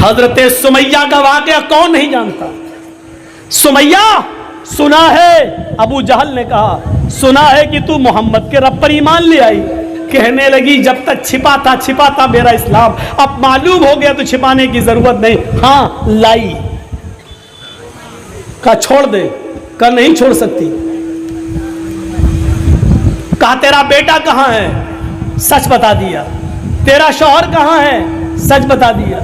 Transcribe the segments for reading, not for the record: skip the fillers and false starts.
حضرت سمیہ کا واقعہ کون نہیں جانتا؟ سمیہ سنا ہے، ابو جہل نے کہا سنا ہے کہ تو محمد کے رب پر ایمان لے آئی. کہنے لگی جب تک چھپا تھا میرا اسلام، اب معلوم ہو گیا تو چھپانے کی ضرورت نہیں. ہاں لائی. کہا چھوڑ دے. کہا نہیں چھوڑ سکتی. کہا تیرا بیٹا کہاں ہے؟ سچ بتا دیا. تیرا شوہر کہاں ہے؟ سچ بتا دیا.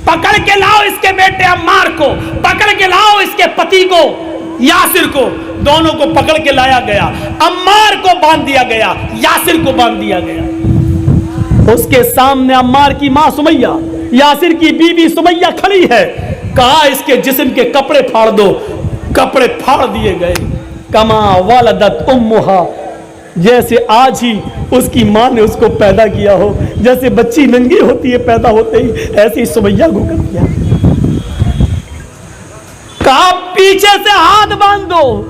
پکڑ کے لاؤ اس کے بیٹے عمار کو، پکڑ کے لاؤ اس کے پتی کو یاسر کو. دونوں کو پکڑ کے لایا گیا. عمار کو باندھ دیا گیا، یاسر کو باندھ دیا گیا. اس کے سامنے عمار کی ماں سمیہ، یاسر کی بیوی سمیہ کھڑی ہے. کہا اس کے جسم کے کپڑے پھاڑ دو. کپڑے پھاڑ دیے گئے. کما والدت امہا، جیسے آج ہی اس کی ماں نے اس کو پیدا کیا ہو. جیسے بچی ننگی ہوتی ہے پیدا ہوتے ہی، ایسے ہی سمیہ کو کر دیا. کہا پیچھے سے ہاتھ باندھ دو.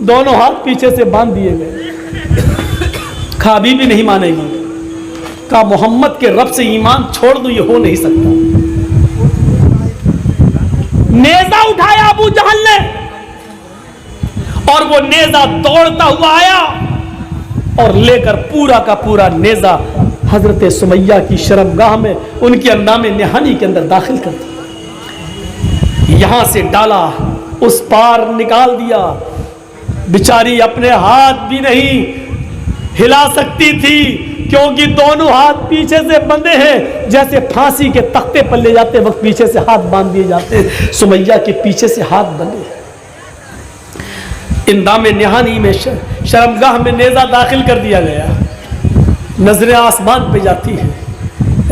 دونوں ہاتھ پیچھے سے باندھ دیے گئے. کہا ابھی بھی نہیں مانے گی. کہا محمد کے رب سے ایمان چھوڑ دو، یہ ہو نہیں سکتا. نیزہ اٹھایا ابو جہل نے، اور وہ نیزہ دوڑتا ہوا آیا اور لے کر پورا کا پورا نیزہ حضرت سمیہ کی شرمگاہ میں، ان کے اندام نہانی کے اندر داخل کر دیا. یہاں سے ڈالا، اس پار نکال دیا. بیچاری اپنے ہاتھ بھی نہیں ہلا سکتی تھی، کیونکہ دونوں ہاتھ پیچھے سے بندھے ہیں. جیسے پھانسی کے تختے پر لے جاتے وقت پیچھے سے ہاتھ باندھ دیے جاتے ہیں، سمیہ کے پیچھے سے ہاتھ بندھے. اندام نہانی میں شرمگاہ میں نیزہ داخل کر دیا گیا. نظریں آسمان پہ جاتی ہیں.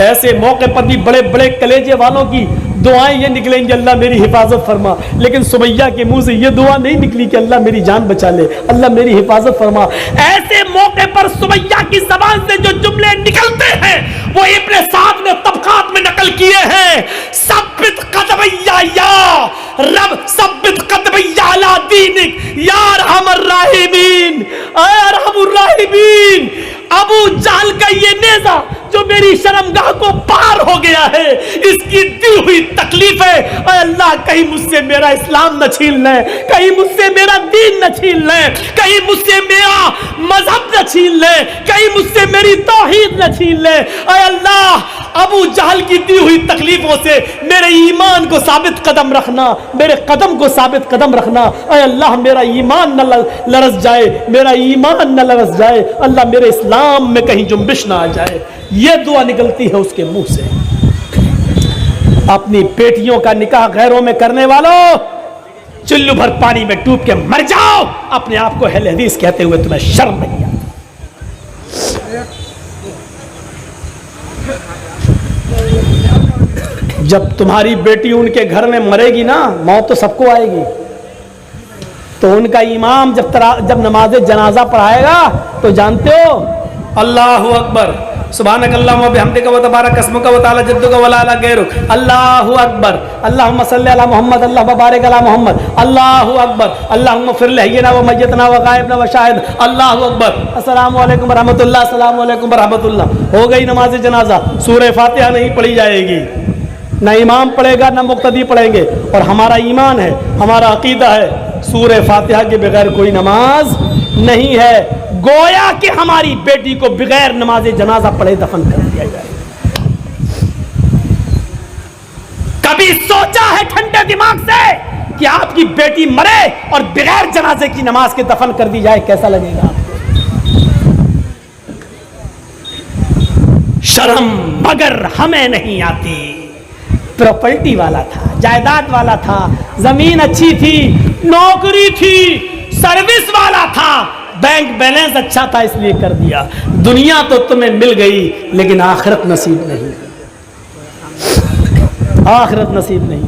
ایسے موقع پر بھی بڑے بڑے کلیجے والوں کی دعائیں یہ نکلیں گی اللہ میری حفاظت فرما، لیکن سمیہ کے منہ سے یہ دعا نہیں نکلی کہ اللہ میری جان بچا لے، اللہ میری حفاظت فرما. ایسے موقع پر سمیہ کی زبان سے جو جملے نکلتے ہیں وہ ابن سعد نے طبقات میں نقل کیے ہیں. ثبت قدمی یا رب، ثبت قدمی علی دینک یا ارحم الراحمین، اے ارحم الراحمین. ابو جہل کا یہ نیزہ جو میری شرمگاہ کو پار ہو گیا ہے، اس کی دی ہوئی تکلیف ہے. اے اللہ کہیں مجھ سے میرا اسلام نہ چھین لیں، کہیں مجھ سے میرا دین نہ چھین لیں، کہیں مجھ سے میرا مذہب نہ چھین لیں، کہیں مجھ سے میری توحید نہ چھین لیں. اے اللہ ابو جہل کی دی ہوئی تکلیفوں سے میرے ایمان کو ثابت قدم رکھنا، میرے قدم کو ثابت قدم رکھنا. اے اللہ میرا ایمان نہ لرز جائے، میرا ایمان نہ لرز جائے. اللہ میرے اسلام میں کہیں جنبش نہ آ جائے. یہ دعا نکلتی ہے اس کے منہ سے. اپنی بیٹیوں کا نکاح غیروں میں کرنے والوں، چلو بھر پانی میں ڈوب کے مر جاؤ. اپنے آپ کو اہل حدیث کہتے ہوئے تمہیں شرم نہیں آتی؟ جب تمہاری بیٹی ان کے گھر میں مرے گی نا، موت تو سب کو آئے گی، تو ان کا امام جب نماز جنازہ پڑھائے گا تو جانتے ہو، اللہ اکبر سبحانک اللہم و بحمدک و تبارک اسمک و تعالی جدک و لا الہ غیرک، اللہ اکبر اللہم صلی علی محمد اللہم بارک علی محمد، اللہ اکبر اللہم اغفر لحینا و میتنا و غائبنا و شاہد، اللہ اکبر السلام علیکم ورحمۃ اللہ، السلام علیکم ورحمۃ اللہ. ہو گئی نماز جنازہ. سورہ فاتحہ نہیں پڑھی جائے گی، نہ امام پڑھے گا نہ مقتدی پڑھیں گے. اور ہمارا ایمان ہے، ہمارا عقیدہ ہے، سورہ فاتحہ کے بغیر کوئی نماز نہیں ہے. گویا کہ ہماری بیٹی کو بغیر نماز جنازہ پڑھے دفن کر دیا جائے. کبھی سوچا ہے ٹھنڈے دماغ سے کہ آپ کی بیٹی مرے اور بغیر جنازے کی نماز کے دفن کر دی جائے، کیسا لگے گا آپ کو؟ شرم مگر ہمیں نہیں آتی. پراپرٹی والا تھا، جائیداد والا تھا، زمین اچھی تھی، نوکری تھی، سروس والا تھا، بینک بیلنس اچھا تھا اس لیے کر دیا. دنیا تو تمہیں مل گئی لیکن آخرت نصیب نہیں، آخرت نصیب نہیں.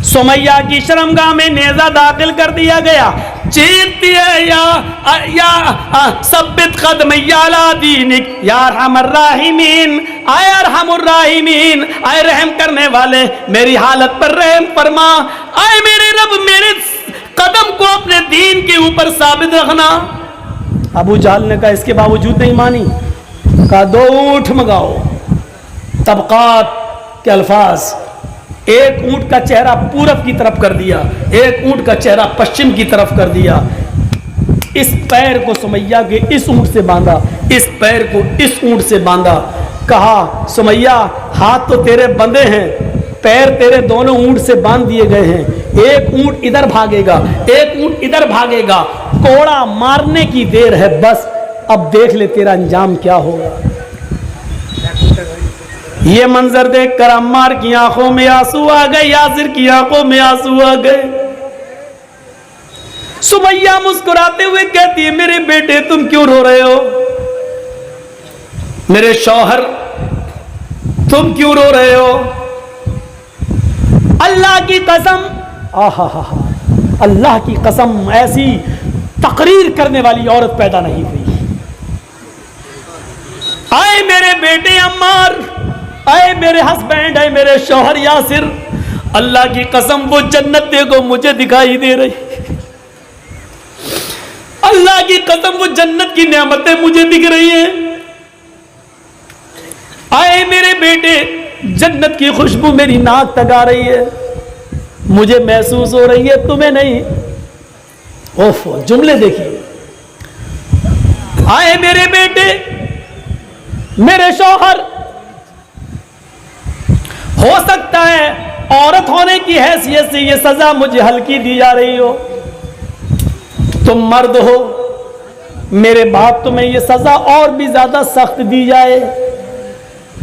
سمیہ کی شرمگاہ میں نیزہ داخل کر دیا گیا. چیختی ہے یا ثبت قدمی علی دینک یا ارحم الراحمین، اے ارحم الراحمین، اے رحم کرنے والے میری حالت پر رحم فرما. اے میرے رب میرے قدم کو اپنے دین کے اوپر ثابت رکھنا. ابو جہل نے کہا اس کے باوجود نہیں مانی. کہا 2 اونٹ منگاؤ. طبقات کے الفاظ، ایک اونٹ کا چہرہ پورب کی طرف کر دیا، ایک اونٹ کا چہرہ پشچم کی طرف کر دیا، اس پیر کو سمیہ کے اس اونٹ سے باندھا، اس پیر کو اس اونٹ سے باندھا، کہا سمیہ ہاتھ تو تیرے بندے ہیں، پیر تیرے دونوں اونٹ سے باندھ دیے گئے ہیں، ایک اونٹ ادھر بھاگے گا، ایک اونٹ ادھر بھاگے گا، کوڑا مارنے کی دیر ہے، بس اب دیکھ لے تیرا انجام کیا ہوگا۔ یہ منظر دیکھ کر عمار کی آنکھوں میں آنسو آ گئے، یاسر کی آنکھوں میں آنسو آ گئے۔ سمیہ مسکراتے ہوئے کہتی ہے میرے بیٹے تم کیوں رو رہے ہو؟ میرے شوہر تم کیوں رو رہے ہو؟ اللہ کی قسم، اللہ کی قسم ایسی تقریر کرنے والی عورت پیدا نہیں ہوئی۔ آئے میرے بیٹے عمار، آئے میرے ہسبینڈ، آئے میرے شوہر یاسر، اللہ کی قسم وہ جنت دیکھو مجھے دکھائی دے رہی، اللہ کی قسم وہ جنت کی نعمتیں مجھے دکھ رہی ہیں۔ آئے میرے بیٹے جنت کی خوشبو میری ناک تک آ رہی ہے، مجھے محسوس ہو رہی ہے تمہیں نہیں۔ اوف جملے دیکھیے، آئے میرے بیٹے میرے شوہر، ہو سکتا ہے عورت ہونے کی حیثیت سے یہ سزا مجھے ہلکی دی جا رہی ہو، تم مرد ہو، میرے باپ تمہیں یہ سزا اور بھی زیادہ سخت دی جائے،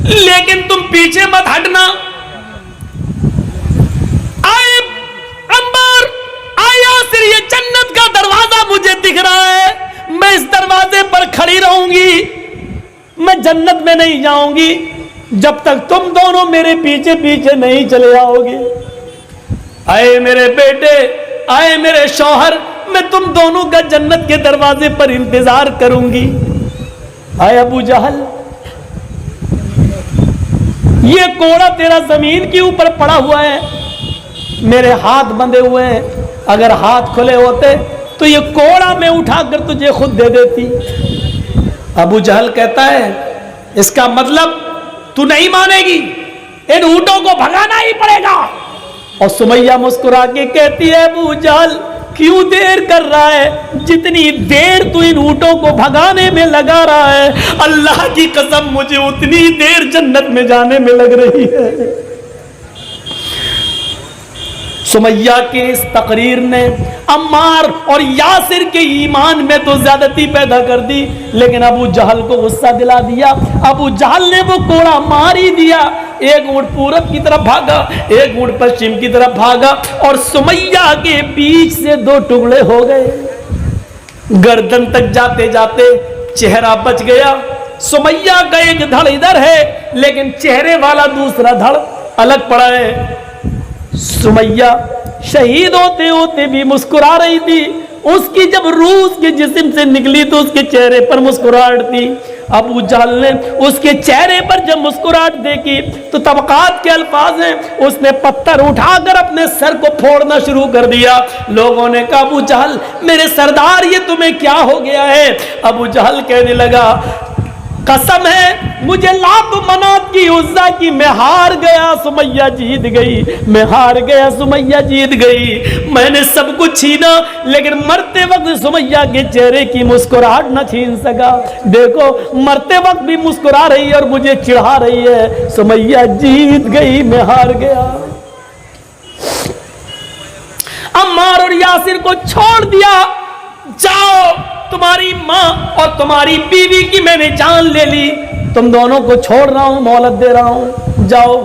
لیکن تم پیچھے مت ہٹنا۔ آئے عمار، آئے یاسر، یہ جنت کا دروازہ مجھے دکھ رہا ہے، میں اس دروازے پر کھڑی رہوں گی، میں جنت میں نہیں جاؤں گی جب تک تم دونوں میرے پیچھے پیچھے نہیں چلے آؤ گے۔ آئے میرے بیٹے، آئے میرے شوہر، میں تم دونوں کا جنت کے دروازے پر انتظار کروں گی۔ آئے ابو جہل، یہ کوڑا تیرا زمین کے اوپر پڑا ہوا ہے، میرے ہاتھ بندھے ہوئے ہیں، اگر ہاتھ کھلے ہوتے تو یہ کوڑا میں اٹھا کر تجھے خود دے دیتی۔ ابو جہل کہتا ہے اس کا مطلب تو نہیں مانے گی، ان اونٹوں کو بھگانا ہی پڑے گا۔ اور سمیہ مسکرا کے کہتی ہے ابو جہل کیوں دیر کر رہا ہے، جتنی دیر تو ان اونٹوں کو بھگانے میں لگا رہا ہے، اللہ کی قسم مجھے اتنی دیر جنت میں جانے میں لگ رہی ہے۔ سمیہ کے اس تقریر نے عمار اور یاسر کے ایمان میں تو زیادتی پیدا کر دی، لیکن ابو جہل کو غصہ دلا دیا۔ ابو جہل نے وہ کوڑا مار ہی دیا، ایک اونٹ پورب کی طرف بھاگا، ایک اونٹ پشچم کی طرف بھاگا، اور سمیہ کے بیچ سے دو ٹکڑے ہو گئے، گردن تک جاتے جاتے چہرہ بچ گیا۔ سمیہ کا ایک دھڑ ادھر ہے لیکن چہرے والا دوسرا دھڑ الگ پڑا ہے۔ سمیہ شہید ہوتے ہوتے بھی مسکرا رہی تھی، اس کی جب روح اس کے جسم سے نکلی تو اس کے چہرے پر مسکراہٹ تھی۔ ابو جہل نے اس کے چہرے پر جب مسکراہٹ دیکھی تو طبقات کے الفاظ ہیں، اس نے پتھر اٹھا کر اپنے سر کو پھوڑنا شروع کر دیا۔ لوگوں نے کہا ابو جہل میرے سردار یہ تمہیں کیا ہو گیا ہے؟ ابو جہل کہنے لگا قسم ہے مجھے لات و منات کی عزا کی، میں ہار گیا، سمیہ جیت گئی، میں ہار گیا، سمیہ جیت گئی، میں نے سب کچھ چھینا لیکن مرتے وقت سمیہ کے چہرے کی مسکراہٹ نہ چھین سکا۔ دیکھو مرتے وقت بھی مسکرا رہی ہے اور مجھے چڑھا رہی ہے، سمیہ جیت گئی، میں ہار گیا۔ عمار اور یاسر کو چھوڑ دیا، جاؤ تمہاری ماں اور تمہاری بیوی کی میں نے جان لے لی، تم دونوں کو چھوڑ رہا ہوں، مہلت دے رہا ہوں، جاؤ۔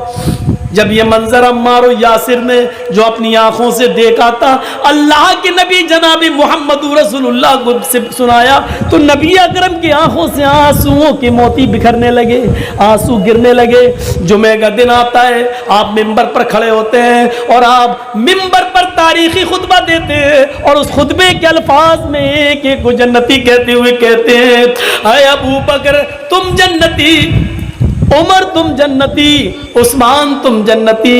جب یہ منظر عمار و یاسر نے جو اپنی آنکھوں سے دیکھا تھا اللہ کے نبی جناب محمد رسول اللہ کو سنایا تو نبی اکرم کی آنکھوں سے آنسوؤں کی موتی بکھرنے لگے، آنسو گرنے لگے۔ جمعہ کا دن آتا ہے، آپ ممبر پر کھڑے ہوتے ہیں اور آپ ممبر پر تاریخی خطبہ دیتے ہیں اور اس خطبے کے الفاظ میں ایک ایک کو جنتی کہتے ہوئے کہتے ہیں اے ابو بکر تم جنتی، عمر تم جنتی، عثمان تم جنتی،